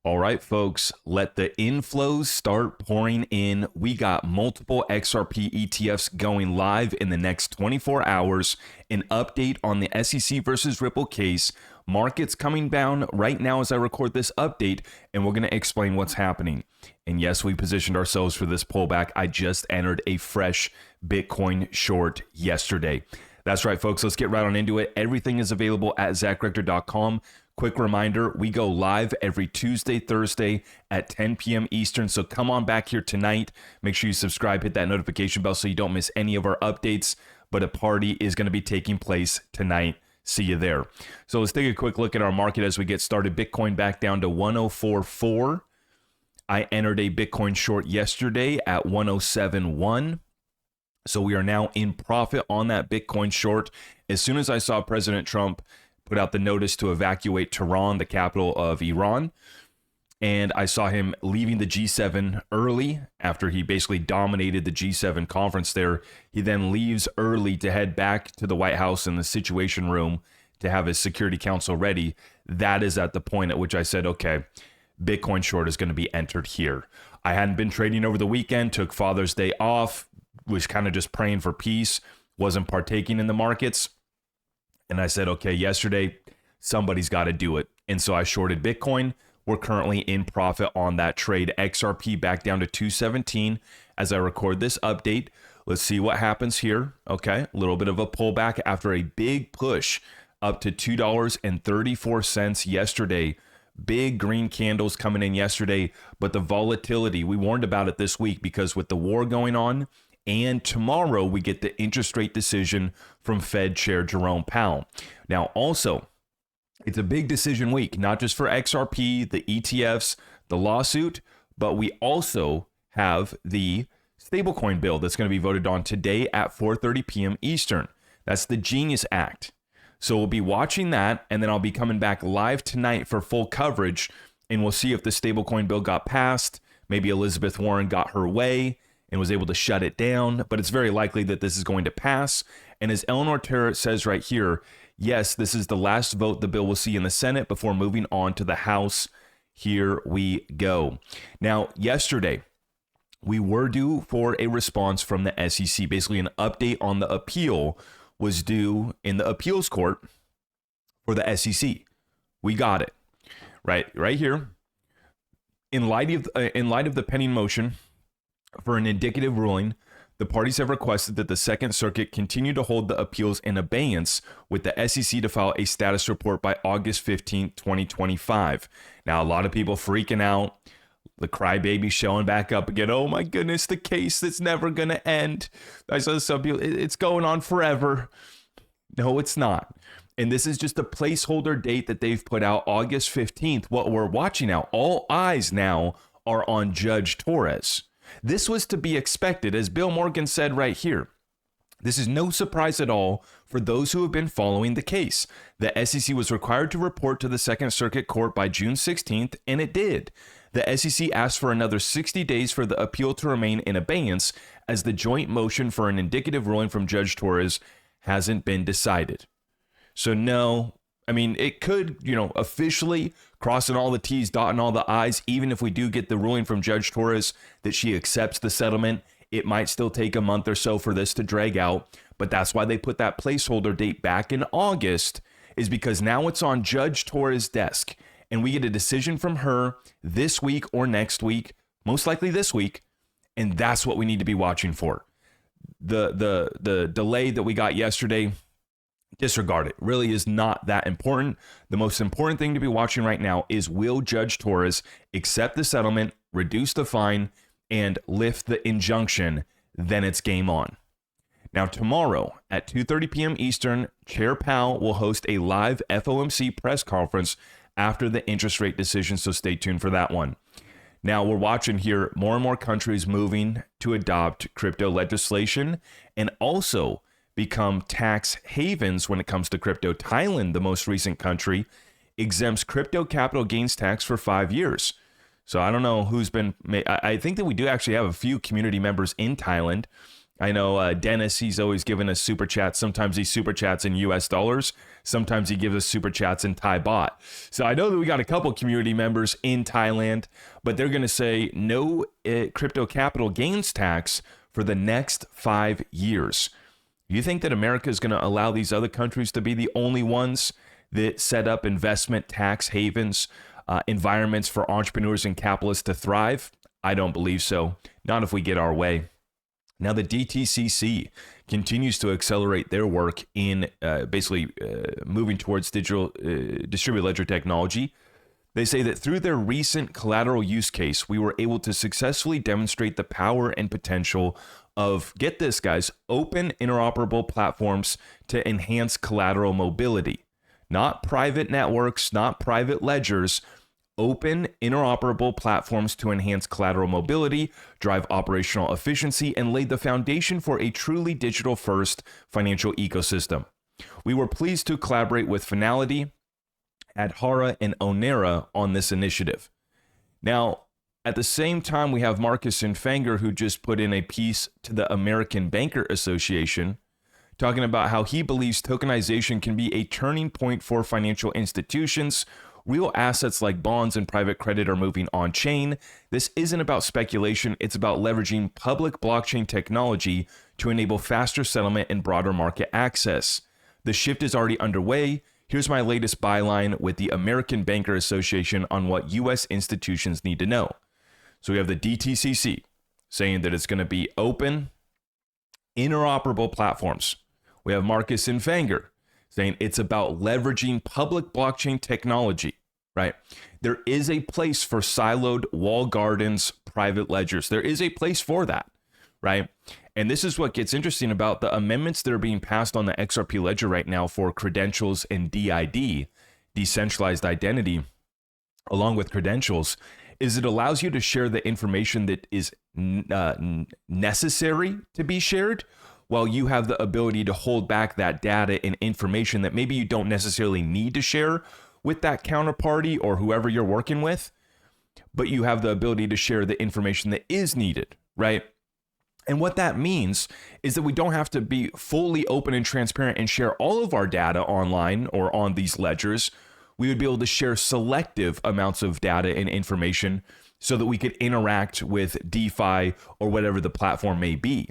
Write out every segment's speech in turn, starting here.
All right, folks, let the inflows start pouring in. We got multiple XRP ETFs going live in the next 24 hours, an update on the SEC versus Ripple case, markets coming down right now as I record this update, and we're going to explain what's happening. And yes, we positioned ourselves for this pullback. I just entered a fresh Bitcoin short yesterday. That's right, folks. Let's get right on into it. Everything is available at zachrector.com. Quick reminder, we go live every Tuesday, Thursday at 10 p.m. Eastern. So come on back here tonight. Make sure you subscribe, hit that notification bell so you don't miss any of our updates. But a party is going to be taking place tonight. See you there. So let's take a quick look at our market as we get started. Bitcoin back down to 104.4. I entered a Bitcoin short yesterday at 107.1. So we are now in profit on that Bitcoin short. As soon as I saw President Trump put out the notice to evacuate Tehran, the capital of Iran, and I saw him leaving the G7 early after he basically dominated the G7 conference there. He then leaves early to head back to the White House in the Situation Room to have his Security Council ready. That is at the point at which I said, okay, Bitcoin short is going to be entered here. I hadn't been trading over the weekend, took Father's Day off, was kind of just praying for peace, wasn't partaking in the markets. And I said, okay, yesterday, somebody's got to do it. And so I shorted Bitcoin. We're currently in profit on that trade. XRP back down to 217 as I record this update. Let's see what happens here. Okay, a little bit of a pullback after a big push up to $2.34 yesterday. Big green candles coming in yesterday, but the volatility, we warned about it this week because with the war going on, and tomorrow we get the interest rate decision from Fed Chair Jerome Powell. Now, also, it's a big decision week, not just for XRP, the ETFs, the lawsuit, but we also have the stablecoin bill that's going to be voted on today at 4:30 p.m. Eastern. That's the Genius Act. So we'll be watching that, and then I'll be coming back live tonight for full coverage, and we'll see if the stablecoin bill got passed. Maybe Elizabeth Warren got her way and was able to shut it down, but it's very likely that this is going to pass. And as Eleanor Terra says right here, yes, this is the last vote the bill will see in the Senate before moving on to the House. Here we go. Now, yesterday, we were due for a response from the SEC. Basically, an update on the appeal was due in the appeals court for the SEC. We got it. Right here. In light of the pending motion for an indicative ruling, the parties have requested that the Second Circuit continue to hold the appeals in abeyance with the SEC to file a status report by August 15, 2025. Now, a lot of people freaking out, the crybaby showing back up again. Oh my goodness, the case that's never going to end. I saw some people, it's going on forever. No, it's not. And this is just a placeholder date that they've put out, August 15th. What we're watching now, all eyes now are on Judge Torres. This was to be expected, as Bill Morgan said right here. This is no surprise at all for those who have been following the case. The SEC was required to report to the Second Circuit Court by June 16th, and it did. The SEC asked for another 60 days for the appeal to remain in abeyance, as the joint motion for an indicative ruling from Judge Torres hasn't been decided. So no, I mean, it could, officially crossing all the T's, dotting all the I's, even if we do get the ruling from Judge Torres that she accepts the settlement, it might still take a month or so for this to drag out. But that's why they put that placeholder date back in August, is because now it's on Judge Torres' desk. And we get a decision from her this week or next week, most likely this week. And that's what we need to be watching for. The delay that we got yesterday, disregard it. Really is not that important. The most important thing to be watching right now is, will Judge Torres accept the settlement, reduce the fine, and lift the injunction? Then it's game on. Now, tomorrow at 2:30 p.m. Eastern, Chair Powell will host a live FOMC press conference after the interest rate decision, so stay tuned for that one. Now, we're watching here more and more countries moving to adopt crypto legislation and also become tax havens when it comes to crypto. Thailand, the most recent country, exempts crypto capital gains tax for 5 years. So I don't know who's been, I think that we do actually have a few community members in Thailand. I know Dennis, he's always given us super chats. Sometimes he super chats in US dollars. Sometimes he gives us super chats in Thai baht. So I know that we got a couple community members in Thailand, but they're going to say no crypto capital gains tax for the next 5 years. You think that America is going to allow these other countries to be the only ones that set up investment tax havens, environments for entrepreneurs and capitalists to thrive? I don't believe so. Not if we get our way. Now, the DTCC continues to accelerate their work in moving towards digital distributed ledger technology. They say that through their recent collateral use case, we were able to successfully demonstrate the power and potential of, get this guys, open interoperable platforms to enhance collateral mobility. Not private networks, not private ledgers, open interoperable platforms to enhance collateral mobility, drive operational efficiency, and lay the foundation for a truly digital-first financial ecosystem. We were pleased to collaborate with Finality, Adhara, and Onera on this initiative. Now, at the same time, we have Marcus Infanger, who just put in a piece to the American Banker Association, talking about how he believes tokenization can be a turning point for financial institutions. Real assets like bonds and private credit are moving on-chain. This isn't about speculation. It's about leveraging public blockchain technology to enable faster settlement and broader market access. The shift is already underway. Here's my latest byline with the American Banker Association on what U.S. institutions need to know. So we have the DTCC saying that it's going to be open, interoperable platforms. We have Marcus Infanger saying it's about leveraging public blockchain technology, right? There is a place for siloed wall gardens, private ledgers. There is a place for that, right? And this is what gets interesting about the amendments that are being passed on the XRP ledger right now for credentials and DID, decentralized identity, along with credentials, is it allows you to share the information that is necessary to be shared, while you have the ability to hold back that data and information that maybe you don't necessarily need to share with that counterparty or whoever you're working with, but you have the ability to share the information that is needed, right? And what that means is that we don't have to be fully open and transparent and share all of our data online or on these ledgers. We would be able to share selective amounts of data and information so that we could interact with DeFi or whatever the platform may be.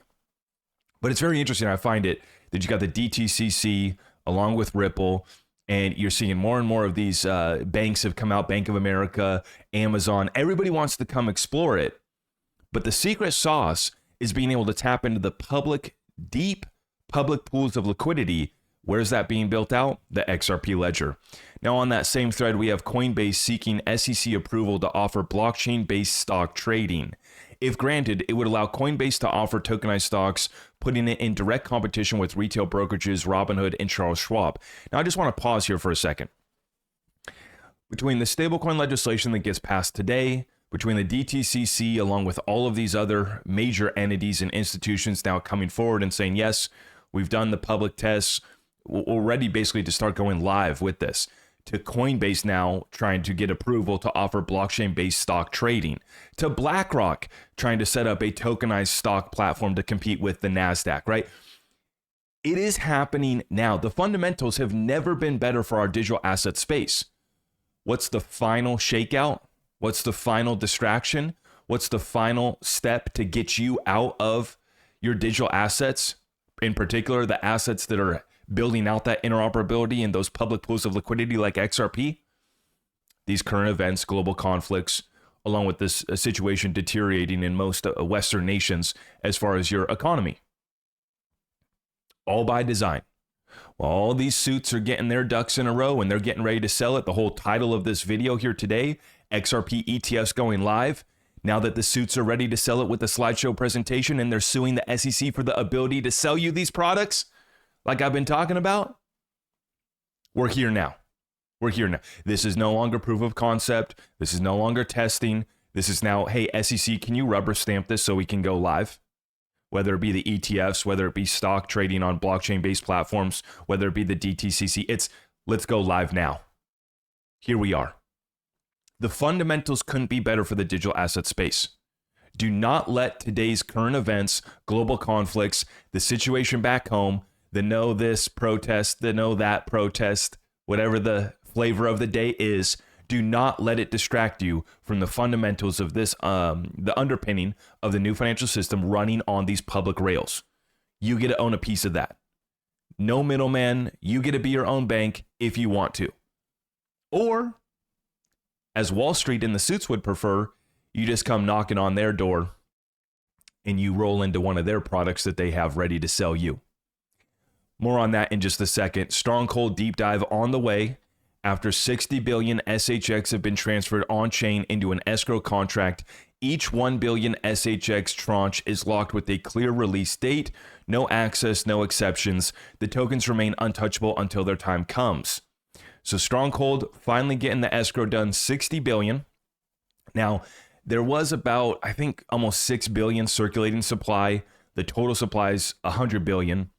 But it's very interesting. I find it that you got the DTCC along with Ripple, and you're seeing more and more of these banks have come out, Bank of America, Amazon. Everybody wants to come explore it. But the secret sauce is being able to tap into the deep public pools of liquidity. Where's that being built out? The XRP ledger. Now, on that same thread, we have Coinbase seeking SEC approval to offer blockchain-based stock trading. If granted, it would allow Coinbase to offer tokenized stocks, putting it in direct competition with retail brokerages Robinhood and Charles Schwab. Now, I just want to pause here for a second. Between the stablecoin legislation that gets passed today, between the DTCC, along with all of these other major entities and institutions now coming forward and saying, yes, we've done the public tests, we're ready basically to start going live with this, to Coinbase now trying to get approval to offer blockchain-based stock trading, to BlackRock trying to set up a tokenized stock platform to compete with the NASDAQ, right? It is happening now. The fundamentals have never been better for our digital asset space. What's the final shakeout? What's the final distraction? What's the final step to get you out of your digital assets, in particular the assets that are building out that interoperability and those public pools of liquidity like XRP? These current events, global conflicts, along with this situation deteriorating in most Western nations as far as your economy. All by design. While all these suits are getting their ducks in a row and they're getting ready to sell it, the whole title of this video here today, XRP ETFs going live, now that the suits are ready to sell it with the slideshow presentation and they're suing the SEC for the ability to sell you these products, like I've been talking about, we're here now. We're here now. This is no longer proof of concept. This is no longer testing. This is now, hey, SEC, can you rubber stamp this so we can go live? Whether it be the ETFs, whether it be stock trading on blockchain-based platforms, whether it be the DTCC, it's let's go live now. Here we are. The fundamentals couldn't be better for the digital asset space. Do not let today's current events, global conflicts, the situation back home, the know this protest, the know that protest, whatever the flavor of the day is. Do not let it distract you from the fundamentals of this, the underpinning of the new financial system running on these public rails. You get to own a piece of that. No middleman. You get to be your own bank if you want to. Or, as Wall Street and the suits would prefer, you just come knocking on their door and you roll into one of their products that they have ready to sell you. More on that in just a second. Strong Cold deep dive on the way. After 60 billion SHX have been transferred on-chain into an escrow contract, each 1 billion SHX tranche is locked with a clear release date. No access, no exceptions. The tokens remain untouchable until their time comes. So Strong Cold finally getting the escrow done, 60 billion. Now, there was about, I think, almost 6 billion circulating supply. The total supply is 100 billion.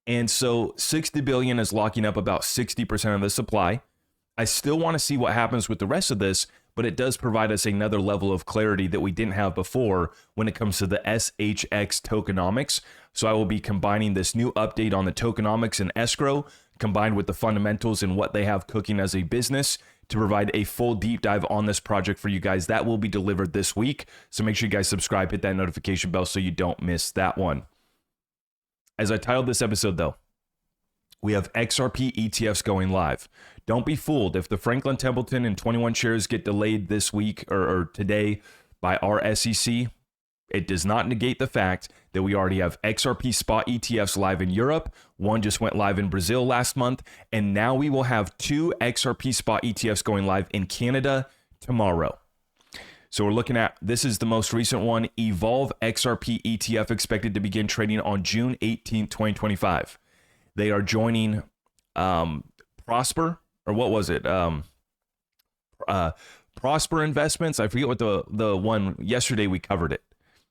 And so 60 billion is locking up about 60% of the supply. I still want to see what happens with the rest of this, but it does provide us another level of clarity that we didn't have before when it comes to the SHX tokenomics. So I will be combining this new update on the tokenomics and escrow, combined with the fundamentals and what they have cooking as a business, to provide a full deep dive on this project for you guys. That will be delivered this week. So make sure you guys subscribe, hit that notification bell so you don't miss that one. As I titled this episode, though, we have XRP ETFs going live. Don't be fooled. If the Franklin Templeton and 21 shares get delayed this week or today by our SEC, it does not negate the fact that we already have XRP spot ETFs live in Europe. One just went live in Brazil last month. And now we will have 2 XRP spot ETFs going live in Canada tomorrow. So we're looking at, this is the most recent one, Evolve XRP ETF, expected to begin trading on June 18, 2025. They are joining Prosper, or what was it? Prosper Investments. I forget what the one, yesterday we covered it.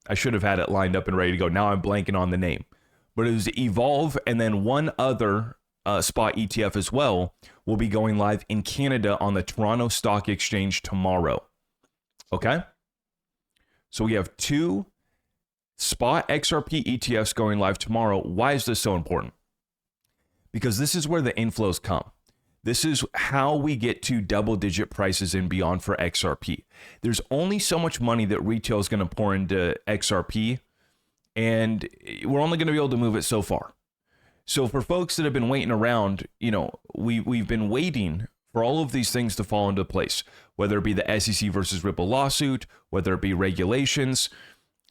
I should have had it lined up and ready to go. Now I'm blanking on the name. But it was Evolve, and then one other spot ETF as well will be going live in Canada on the Toronto Stock Exchange tomorrow. Okay? So we have 2 spot XRP ETFs going live tomorrow. Why is this so important? Because this is where the inflows come. This is how we get to double-digit prices and beyond for XRP. There's only so much money that retail is going to pour into XRP, and we're only going to be able to move it so far. So for folks that have been waiting around, we've been waiting for all of these things to fall into place, whether it be the SEC versus Ripple lawsuit, whether it be regulations.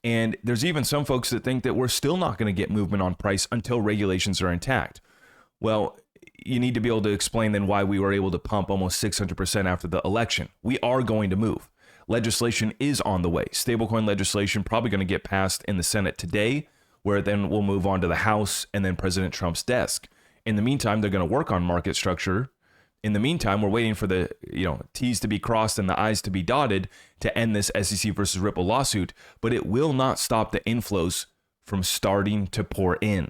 And there's even some folks that think that we're still not going to get movement on price until regulations are intact. Well, you need to be able to explain then why we were able to pump almost 600% after the election. We are going to move. Legislation is on the way. Stablecoin legislation probably going to get passed in the Senate today, where then we'll move on to the House and then President Trump's desk. In the meantime, they're going to work on market structure. In the meantime, we're waiting for the T's to be crossed and the I's to be dotted to end this SEC versus Ripple lawsuit, but it will not stop the inflows from starting to pour in.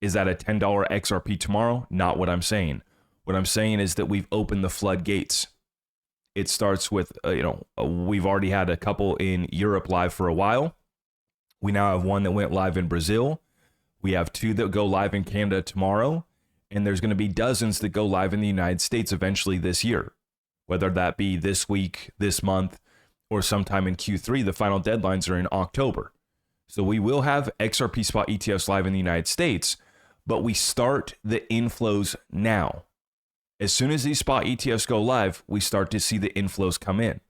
Is that a $10 XRP tomorrow? Not what I'm saying. What I'm saying is that we've opened the floodgates. It starts with, we've already had a couple in Europe live for a while. We now have one that went live in Brazil. We have 2 that go live in Canada tomorrow. And there's going to be dozens that go live in the United States eventually this year, whether that be this week, this month, or sometime in Q3. The final deadlines are in October. So we will have XRP spot ETFs live in the United States, but we start the inflows now. As soon as these spot ETFs go live, we start to see the inflows come in.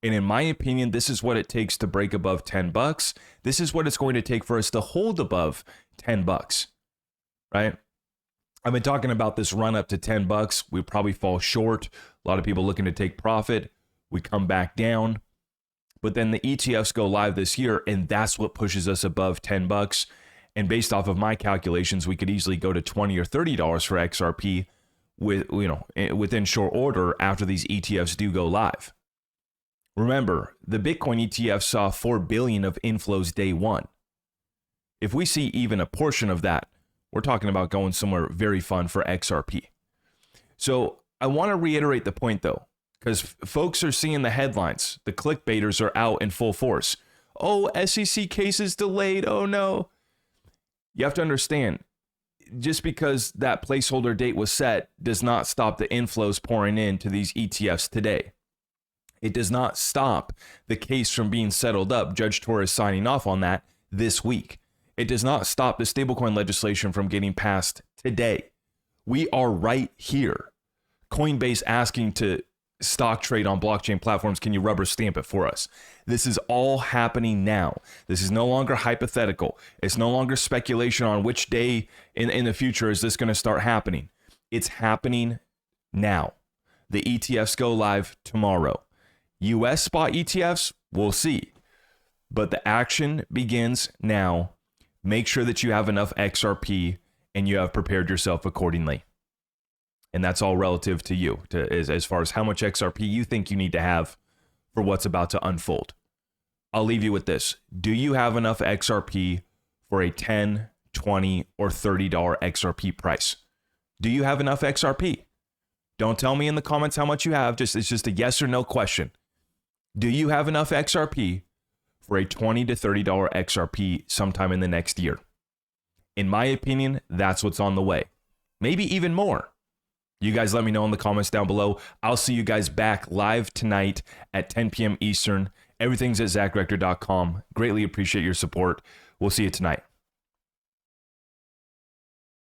And in my opinion, this is what it takes to break above $10. This is what it's going to take for us to hold above $10, right? I've been talking about this run up to $10. We probably fall short. A lot of people looking to take profit. We come back down. But then the ETFs go live this year, and that's what pushes us above $10. And based off of my calculations, we could easily go to $20 or $30 for XRP within short order after these ETFs do go live. Remember, the Bitcoin ETF saw 4 billion of inflows day one. If we see even a portion of that, we're talking about going somewhere very fun for XRP. So I want to reiterate the point though, because folks are seeing the headlines. The clickbaiters are out in full force. Oh, SEC case is delayed. Oh no. You have to understand, just because that placeholder date was set does not stop the inflows pouring into these ETFs today. It does not stop the case from being settled up. Judge Torres signing off on that this week. It does not stop the stablecoin legislation from getting passed today. We are right here. Coinbase asking to stock trade on blockchain platforms. Can you rubber stamp it for us? This is all happening now. This is no longer hypothetical. It's no longer speculation on which day in the future is this going to start happening. It's happening now. The ETFs go live tomorrow. US spot ETFs, we'll see. But the action begins now. Make sure that you have enough XRP and you have prepared yourself accordingly. And that's all relative to you, as far as how much XRP you think you need to have for what's about to unfold. I'll leave you with this. Do you have enough XRP for a $10, $20, or $30 XRP price? Do you have enough XRP? Don't tell me in the comments how much you have. It's just a yes or no question. Do you have enough XRP for a $20 to $30 XRP sometime in the next year? In my opinion, that's what's on the way. Maybe even more. You guys let me know in the comments down below. I'll see you guys back live tonight at 10 p.m. Eastern. Everything's at zachrector.com. Greatly appreciate your support. We'll see you tonight.